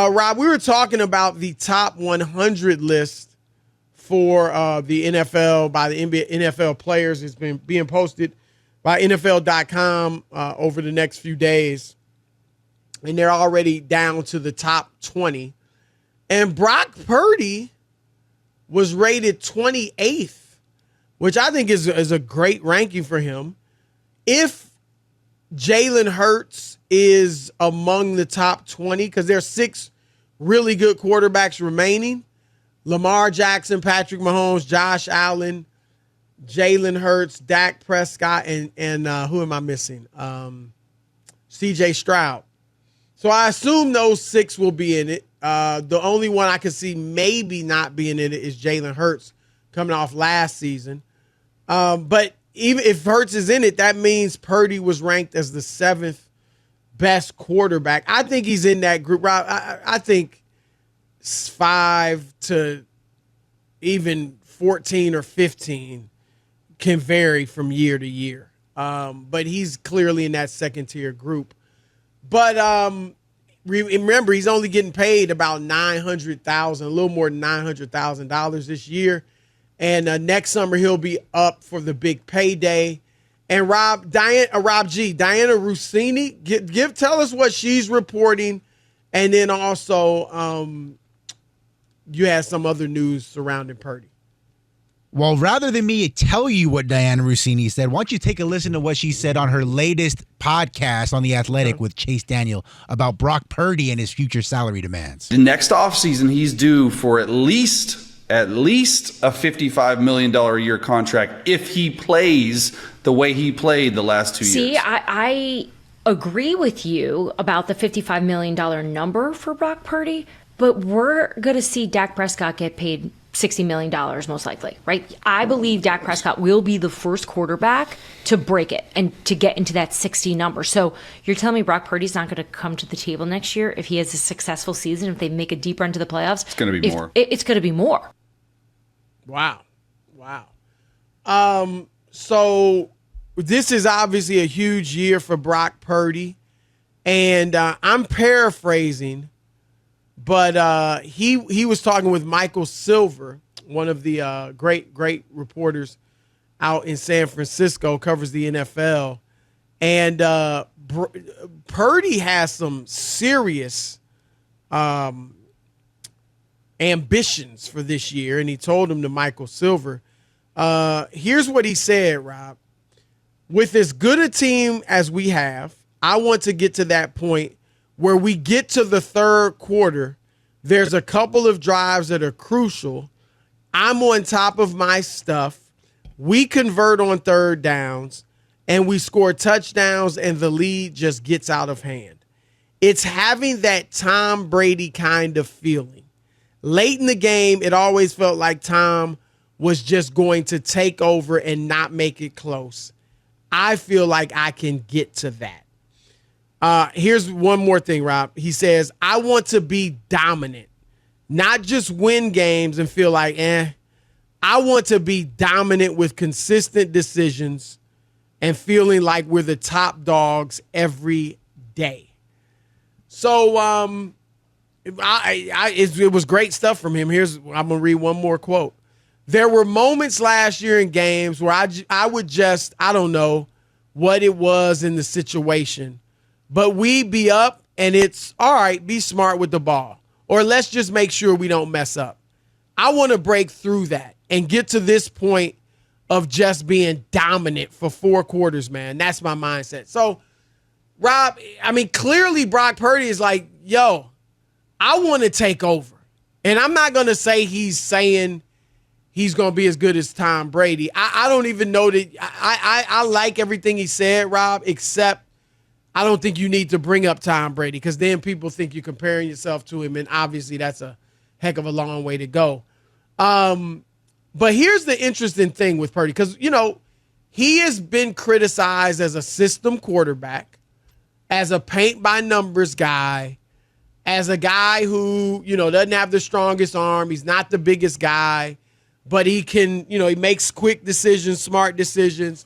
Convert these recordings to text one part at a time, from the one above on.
Rob, we were talking about the top 100 list for the NFL by the NBA, NFL players. It's been being posted by NFL.com over the next few days. And they're already down to the top 20. And Brock Purdy was rated 28th, which I think is a great ranking for him. If Jalen Hurts is among the top 20, because there are 6 really good quarterbacks remaining: Lamar Jackson, Patrick Mahomes, Josh Allen, Jalen Hurts, Dak Prescott, and who am I missing? C.J. Stroud. So I assume those 6 will be in it. The only one I can see maybe not being in it is Jalen Hurts coming off last season. But even if Hurts is in it, that means Purdy was ranked as the 7th best quarterback. I think he's in that group. I think 5 to even 14 or 15 can vary from year to year. But he's clearly in that second tier group. But remember, he's only getting paid about $900,000, a little more than $900,000 this year. And next summer he'll be up for the big payday. And Rob G, Diana Rossini, tell us what she's reporting, and then also you had some other news surrounding Purdy. Well, rather than me tell you what Diana Rossini said, why don't you take a listen to what she said on her latest podcast on The Athletic with Chase Daniel about Brock Purdy and his future salary demands. The next offseason, he's due for at least a $55 million a year contract if he plays the way he played the last 2 years. See, I agree with you about the $55 million number for Brock Purdy, but we're going to see Dak Prescott get paid $60 million most likely, right? I believe Dak Prescott will be the first quarterback to break it and to get into that 60 number. So you're telling me Brock Purdy's not going to come to the table next year if he has a successful season, if they make a deep run to the playoffs? It's going to be more. It's going to be more. Wow. So this is obviously a huge year for Brock Purdy. And I'm paraphrasing, but he was talking with Michael Silver, one of the great reporters out in San Francisco, covers the NFL. And Purdy has some serious ambitions for this year, and he told him to Michael Silver. Here's what he said, Rob. With as good a team as we have, I want to get to that point where we get to the third quarter. There's a couple of drives that are crucial. I'm on top of my stuff. We convert on third downs, and we score touchdowns, and the lead just gets out of hand. It's having that Tom Brady kind of feeling. Late in the game, it always felt like Tom was just going to take over and not make it close. I feel like I can get to that. Here's one more thing, Rob. He says, I want to be dominant, not just win games and feel like, I want to be dominant with consistent decisions and feeling like we're the top dogs every day. So it was great stuff from him. I'm going to read one more quote. There were moments last year in games where I would just, I don't know what it was in the situation, but we'd be up and it's, all right, be smart with the ball, or let's just make sure we don't mess up. I want to break through that and get to this point of just being dominant for 4 quarters, man. That's my mindset. So, Rob, I mean, clearly Brock Purdy is like, yo, I want to take over. And I'm not going to say he's saying he's going to be as good as Tom Brady. I don't even know that. I like everything he said, Rob, except I don't think you need to bring up Tom Brady because then people think you're comparing yourself to him, and obviously that's a heck of a long way to go. But here's the interesting thing with Purdy, because, you know, he has been criticized as a system quarterback, as a paint-by-numbers guy, as a guy who, you know, doesn't have the strongest arm. He's not the biggest guy, but he can, you know, he makes quick decisions, smart decisions,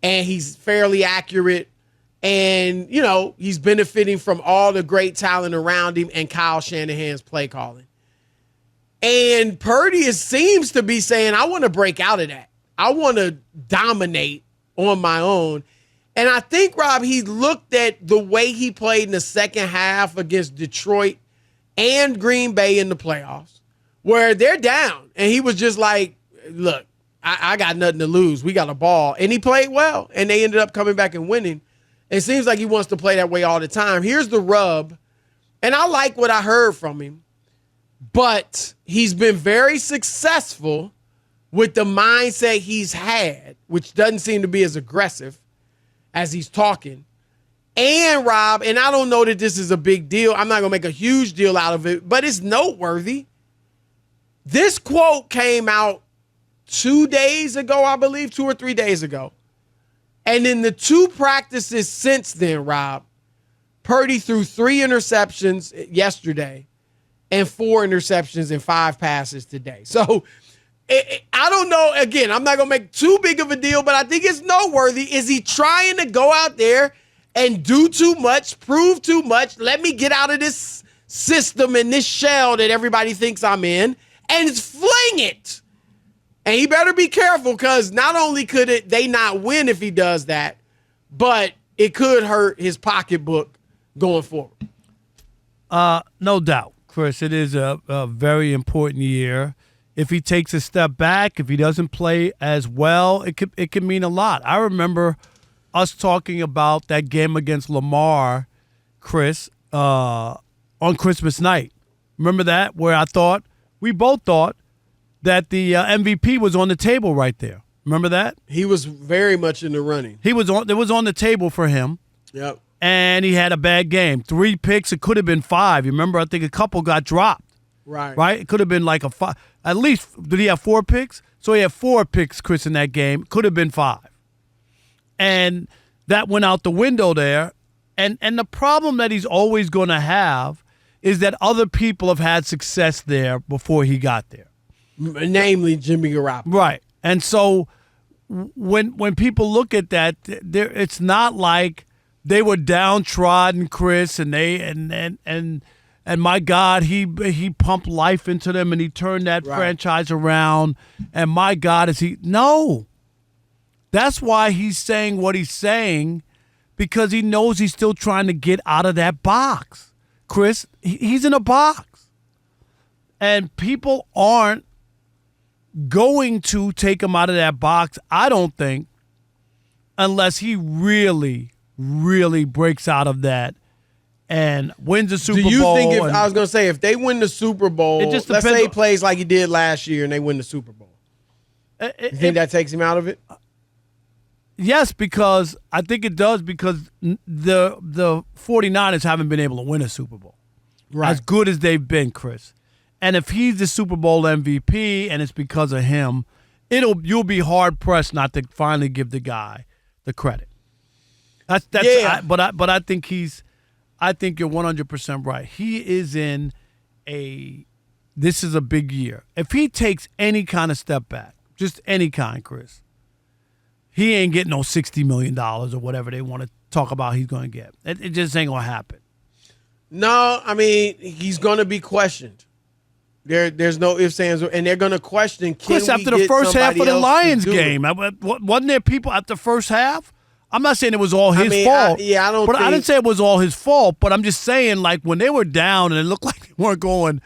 and he's fairly accurate. And, he's benefiting from all the great talent around him and Kyle Shanahan's play calling. And Purdy seems to be saying, I want to break out of that. I want to dominate on my own. And I think, Rob, he looked at the way he played in the second half against Detroit and Green Bay in the playoffs, where they're down. And he was just like, look, I got nothing to lose. We got a ball. And he played well. And they ended up coming back and winning. It seems like he wants to play that way all the time. Here's the rub. And I like what I heard from him. But he's been very successful with the mindset he's had, which doesn't seem to be as aggressive as he's talking. And, Rob, and I don't know that this is a big deal. I'm not going to make a huge deal out of it, but it's noteworthy. This quote came out 2 days ago, I believe, 2 or 3 days ago. And in the 2 practices since then, Rob, Purdy threw 3 interceptions yesterday and 4 interceptions and 5 passes today. So I don't know. Again, I'm not going to make too big of a deal, but I think it's noteworthy. Is he trying to go out there and do too much, prove too much? Let me get out of this system and this shell that everybody thinks I'm in and fling it. And he better be careful, because not only could they not win if he does that, but it could hurt his pocketbook going forward. No doubt, Chris. It is a very important year. If he takes a step back, if he doesn't play as well, it could mean a lot. I remember us talking about that game against Lamar, Chris, on Christmas night. Remember that? Where we both thought that the MVP was on the table right there. Remember that? He was very much in the running. It was on the table for him. Yep. And he had a bad game. 3 picks. It could have been 5. You remember? I think a couple got dropped. Right. Right? It could have been like a 5. At least, did he have 4 picks? So he had 4 picks, Chris, in that game. Could have been 5. And that went out the window there. And the problem that he's always going to have is that other people have had success there before he got there. Namely Jimmy Garoppolo. Right. And so when people look at that, it's not like they were downtrodden, Chris, and my God, he pumped life into them and he turned that franchise around. And my God, no. That's why he's saying what he's saying, because he knows he's still trying to get out of that box. Chris, he's in a box. And people aren't going to take him out of that box, I don't think, unless he really, really breaks out of that and wins the Super Bowl. Do you think I was going to say, if they win the Super Bowl, let's say he plays like he did last year and they win the Super Bowl, you think that takes him out of it? Yes, because I think it does, because the 49ers haven't been able to win a Super Bowl. Right. As good as they've been, Chris. And if he's the Super Bowl MVP and it's because of him, you'll be hard pressed not to finally give the guy the credit. But I think you're 100% right. He is in this is a big year. If he takes any kind of step back, just any kind, Chris, he ain't getting no $60 million or whatever they want to talk about he's going to get. It just ain't going to happen. No, I mean, he's going to be questioned. There's no ifs, ands, and they're going to question. Chris, after the first half of the Lions game, wasn't there people at the first half? I'm not saying it was all his fault. I didn't say it was all his fault, but I'm just saying, like, when they were down and it looked like they weren't going,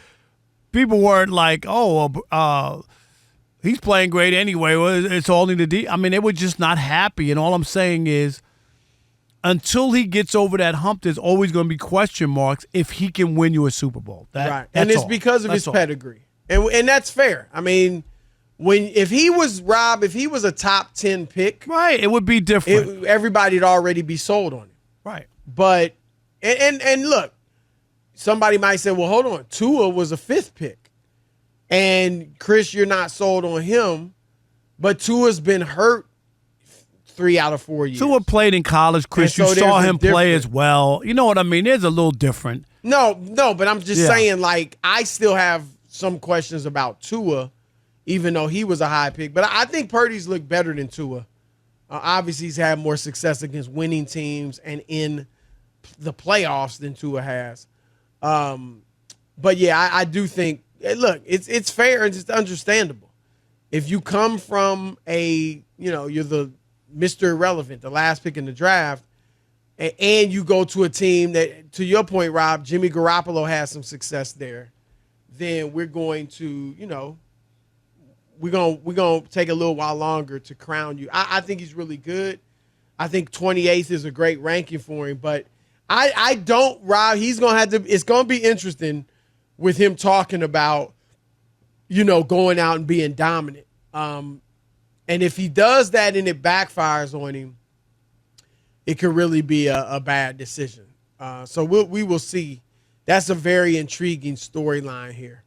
people weren't like, he's playing great anyway. It's all in the D. I mean, they were just not happy, and all I'm saying is, until he gets over that hump, there's always going to be question marks if he can win you a Super Bowl. Right. And it's because of his pedigree. And that's fair. I mean, if he was a top 10 pick, right, it would be different. Everybody'd already be sold on him. Right. But and look, somebody might say, well, hold on, Tua was a 5th pick. And Chris, you're not sold on him, but Tua's been hurt 3 out of 4 years. Tua played in college, Chris. So you saw him play as well. You know what I mean? There's a little different. No, but I'm just saying, like, I still have some questions about Tua, even though he was a high pick. But I think Purdy's looked better than Tua Obviously, he's had more success against winning teams and in the playoffs than Tua has. But yeah, I do think. Look, it's fair and it's understandable. If you come from you're the Mr. Irrelevant, the last pick in the draft, and you go to a team that, to your point, Rob, Jimmy Garoppolo has some success there, then we're going to, we're gonna take a little while longer to crown you. I think he's really good. I think 28th is a great ranking for him, but I don't, Rob. He's gonna have to. It's gonna be interesting with him talking about, going out and being dominant. And if he does that and it backfires on him, it could really be a bad decision. So we will see. That's a very intriguing storyline here.